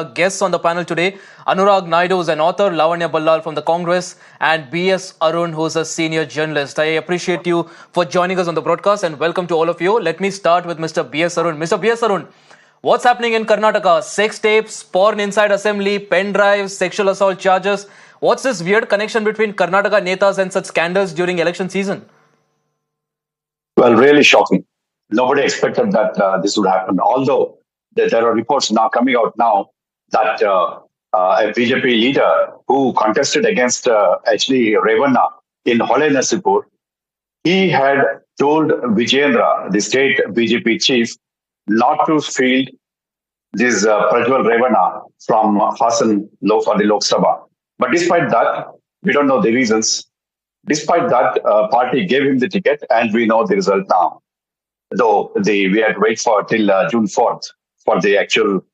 guests on the panel today. Anurag Naidu is an author, Lavanya Ballal from the Congress, and BS Arun, who's a senior journalist. I appreciate you for joining us on the broadcast and welcome to all of you. Let me start with Mr. BS Arun. Mr. BS Arun, what's happening in Karnataka? Sex tapes, porn inside assembly, pen drives, sexual assault charges. What's this weird connection between Karnataka netas and such scandals during election season? Well, really shocking. Nobody expected that this would happen. Although there are reports now coming out now that a BJP leader who contested against actually Revanna in Hole Nasipur, he had told Vijayendra, the state BJP chief, not to field this Prajwal Revanna from Hassan for the Lok Sabha. But despite that, we don't know the reasons. Despite that, party gave him the ticket, and we know the result now. Though we had to wait for till June 4th for the actual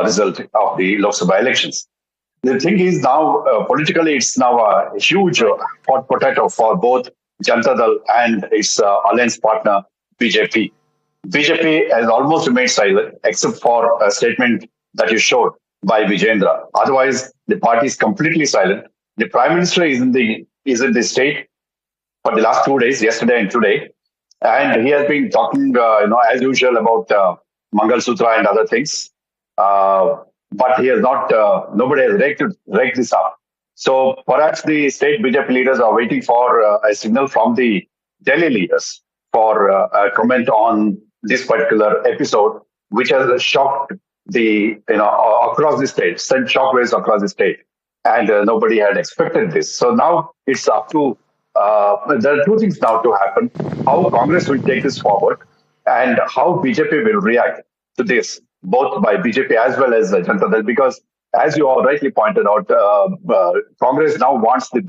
result of the Lok Sabha elections. The thing is now, politically, it's now a huge hot potato for both Janata Dal and its alliance partner, BJP. BJP has almost remained silent, except for a statement that is showed by Vijayendra. Otherwise, the party is completely silent. The Prime Minister is in the state for the last 2 days, yesterday and today, and he has been talking, as usual about Mangal Sutra and other things. But he has not. Nobody has raked this up. So perhaps the state BJP leaders are waiting for a signal from the Delhi leaders for a comment on this particular episode, which has shocked across the state, sent shockwaves across the state. And nobody had expected this. So now it's up to, there are two things now to happen. How Congress will take this forward and how BJP will react to this, both by BJP as well as Janata Dal. Because as you all rightly pointed out, Congress now wants to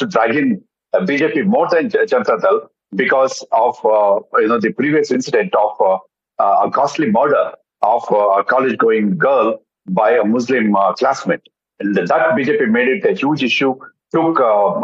drag in BJP more than Janata Dal because of the previous incident of a costly murder of a college-going girl by a Muslim classmate. And that BJP made it a huge issue, took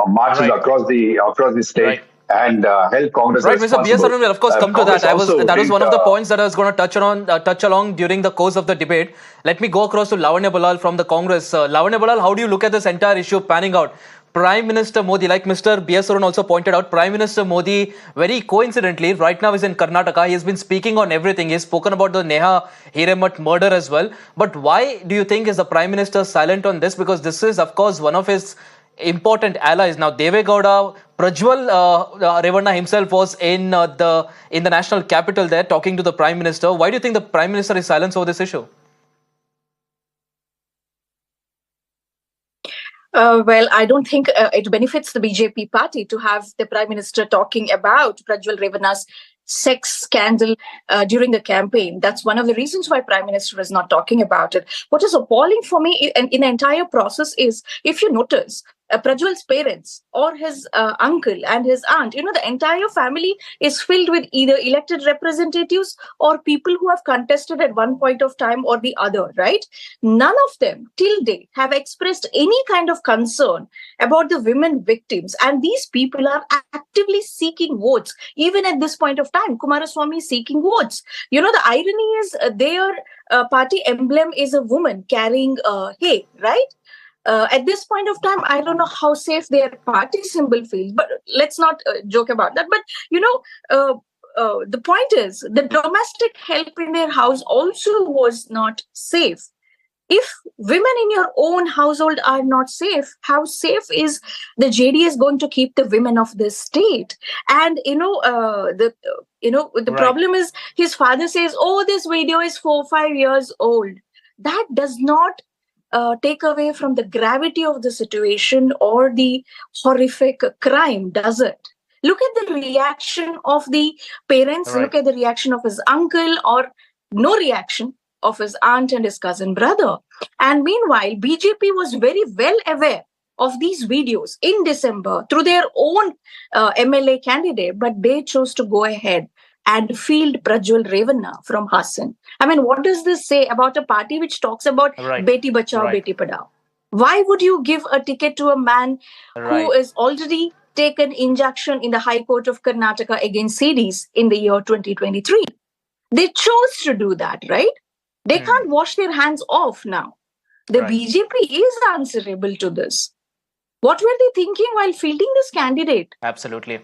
marches across the state and held Congress responsible. Right, Mr. BS Arun will of course come to that. That was one of the points that I was going to touch along during the course of the debate. Let me go across to Lavanya Ballal from the Congress. Lavanya Ballal, how do you look at this entire issue panning out? Prime Minister Modi, like Mr. BS Arun also pointed out, Prime Minister Modi, very coincidentally, right now is in Karnataka. He has been speaking on everything. He has spoken about the Neha Hiremat murder as well. But why do you think is the Prime Minister silent on this? Because this is, of course, one of his important allies. Now, Devegowda, Prajwal Revanna himself was in the national capital there talking to the Prime Minister. Why do you think the Prime Minister is silent over this issue? Well, I don't think it benefits the BJP party to have the Prime Minister talking about Prajwal Revanna's sex scandal during the campaign. That's one of the reasons why Prime Minister is not talking about it. What is appalling for me in the entire process is, if you notice, Prajwal's parents or his uncle and his aunt, the entire family is filled with either elected representatives or people who have contested at one point of time or the other, right? None of them till date have expressed any kind of concern about the women victims. And these people are actively seeking votes. Even at this point of time, Kumaraswamy is seeking votes. The irony is their party emblem is a woman carrying hay, right? At this point of time, I don't know how safe their party symbol feels, but let's not joke about that. But, the point is, the domestic help in their house also was not safe. If women in your own household are not safe, how safe is the JDS going to keep the women of this state? And, the problem is his father says, oh, this video is 4-5 years old. That does not take away from the gravity of the situation or the horrific crime, does it? Look at the reaction of the parents, look at the reaction of his uncle, or no reaction of his aunt and his cousin brother. And meanwhile, BJP was very well aware of these videos in December through their own MLA candidate, but they chose to go ahead and field Prajwal Revanna from Hassan. I mean, what does this say about a party which talks about Beti Bachao, Beti Padhao? Why would you give a ticket to a man who is already taken injunction in the High Court of Karnataka against CDs in the year 2023? They chose to do that, right? They can't wash their hands off now. The Right. BJP is answerable to this. What were they thinking while fielding this candidate? Absolutely.